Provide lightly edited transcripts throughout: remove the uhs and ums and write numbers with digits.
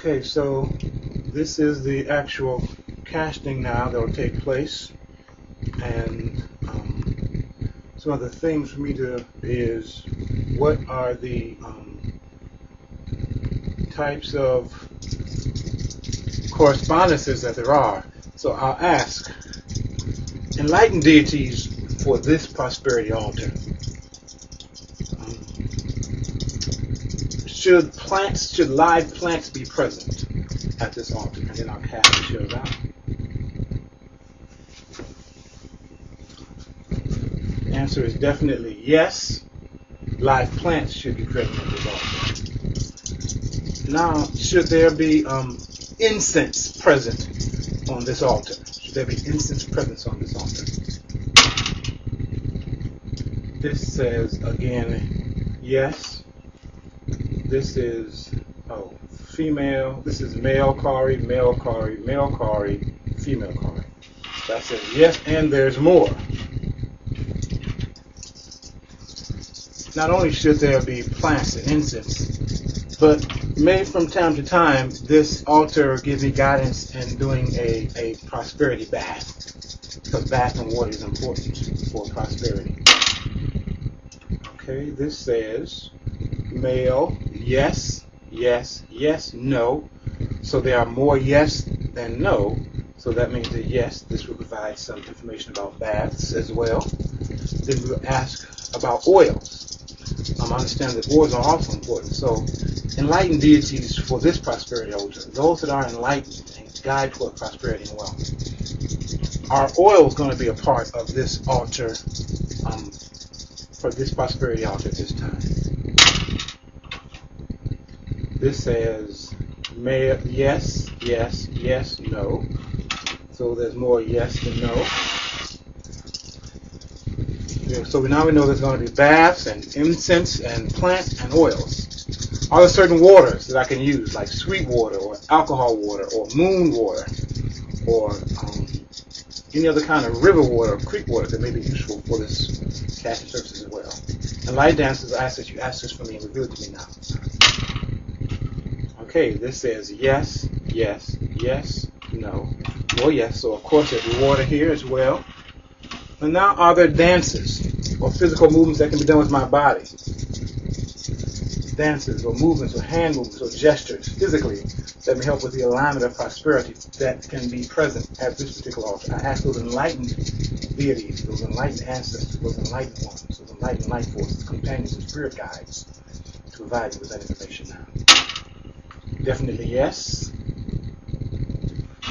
Okay, so this is the actual casting now that will take place, and some of the things for me to is what are the types of correspondences that there are. So I'll ask, enlightened deities for this prosperity altar. Should live plants be present at this altar? And then I'll cast the shells out. The answer is definitely yes. Live plants should be present at this altar. Now, should there be incense present on this altar? Should there be incense presence on this altar? This says again, yes. This is female. This is male kari, male kari, male kari, female kari. That says yes, and there's more. Not only should there be plants and incense, but may from time to time this altar give me guidance in doing a prosperity bath, because bath and water is important for prosperity. Okay, this says male, yes, yes, yes, no. So there are more yes than no. So that means that yes, this will provide some information about baths as well. Then we'll ask about oils. I understand that oils are also important. So enlightened deities for this prosperity altar, those that are enlightened and guide toward prosperity and wealth. Are oils going to be a part of this altar for this prosperity altar at this time? This says yes, yes, yes, no. So there's more yes than no. So now we know there's going to be baths and incense and plants and oils. Are there certain waters that I can use, like sweet water or alcohol water or moon water or any other kind of river water or creek water that may be useful for this casting service as well? And light dancers, I ask that you ask this for me and reveal it to me now. Okay, this says yes, yes, yes, no, or yes. So of course there's water here as well. And now, are there dances or physical movements that can be done with my body? Dances or movements or hand movements or gestures physically that may help with the alignment of prosperity that can be present at this particular altar. I ask those enlightened deities, those enlightened ancestors, those enlightened ones, those enlightened life forces, companions and spirit guides to provide you with that information now. Definitely yes.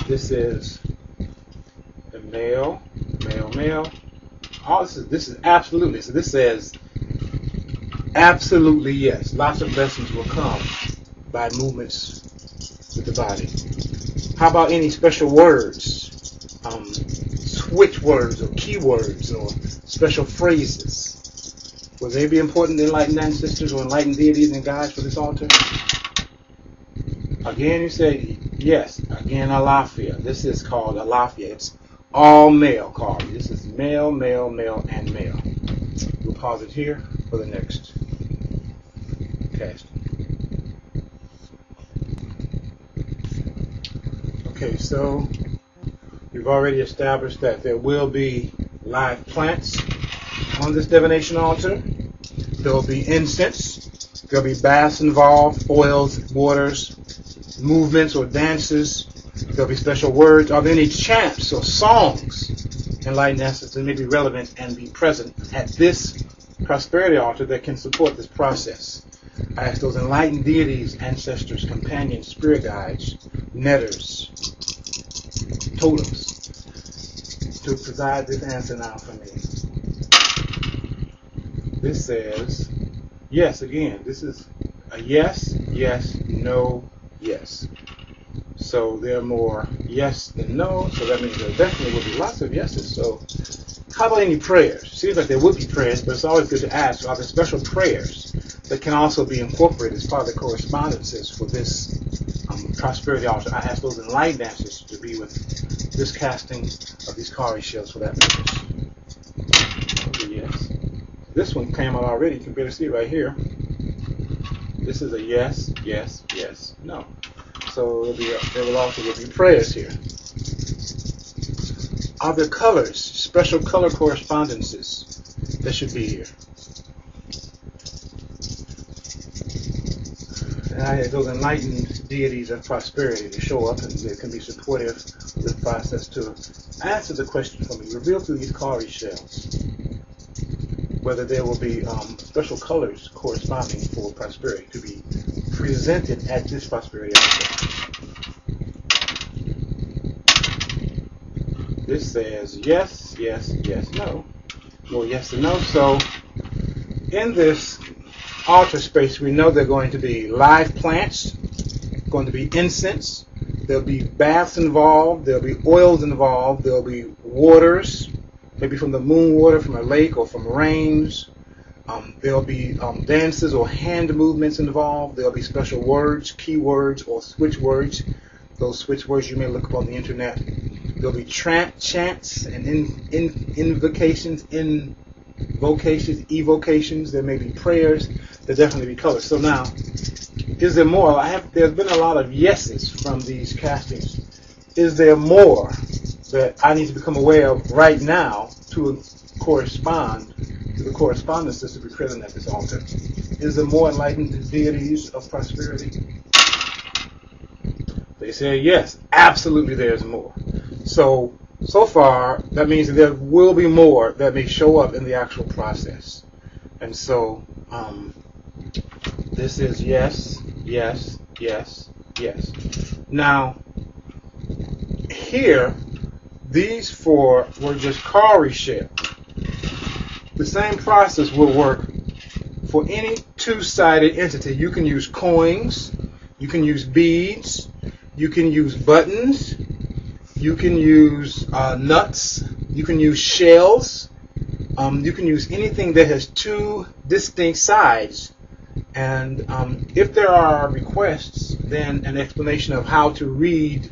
This is a male, male, male. All this is absolutely. So this says absolutely yes. Lots of blessings will come by movements with the body. How about any special words, switch words or keywords or special phrases? Will they be important to enlightened ancestors or enlightened deities and guides for this altar? Again, you say yes. Again, alafia. This is called alafia. It's all male kari. This is male, male, male, and male. We'll pause it here for the next cast. Okay, so we've already established that there will be live plants on this divination altar. There will be incense. There will be baths involved, oils, waters, movements or dances. There'll be special words. Are there any chants or songs, enlightened ancestors, that may be relevant and be present at this prosperity altar that can support this process? I ask those enlightened deities, ancestors, companions, spirit guides, netters, totems, to provide this answer now for me. This says yes again. This is a yes, yes, no, yes. So there are more yes than no, so that means there definitely will be lots of yeses. So how about any prayers? Seems like there would be prayers, but it's always good to ask, are there special prayers that can also be incorporated as part of the correspondences for this prosperity altar? I ask those enlightened ancestors to be with this casting of these kari shells for that purpose. Okay, yes. This one came out already. You can barely see it right here. This is a yes, yes, yes, no. So there will also be prayers here. Are there colors, special color correspondences that should be here? Those enlightened deities of prosperity to show up, and they can be supportive of this process to answer the question for me. Reveal through these cowrie shells whether there will be special colors corresponding for prosperity to be presented at this prosperity aspect. This says yes, yes, yes, no. More yes and no. So in this altar space, we know there are going to be live plants, going to be incense, there'll be baths involved, there'll be oils involved, there'll be waters, maybe from the moon water, from a lake, or from rains. There'll be dances or hand movements involved. There'll be special words, keywords, or switch words. Those switch words you may look up on the internet. There'll be chants and invocations, evocations. There may be prayers. There'll definitely be colors. So now, is there more? There's been a lot of yeses from these castings. Is there more that I need to become aware of right now to correspond to the correspondences to be present at this altar? Is there more enlightened deities of prosperity? They say yes, absolutely there's more. So far, that means that there will be more that may show up in the actual process. And so, this is yes, yes, yes, yes. Now, here, these four were just cowrie shell. The same process will work for any two-sided entity. You can use coins, you can use beads, you can use buttons, you can use nuts, you can use shells, you can use anything that has two distinct sides. And if there are requests, then an explanation of how to read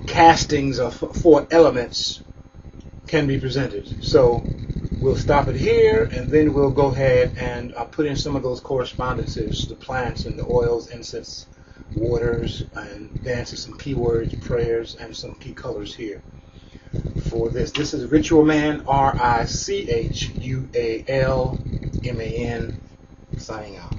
castings of four elements can be presented. So we'll stop it here, and then we'll go ahead and put in some of those correspondences, the plants and the oils, incense, waters, and dances, some keywords, prayers, and some key colors here for this. This is Ritual Man, RICHUALMAN, signing out.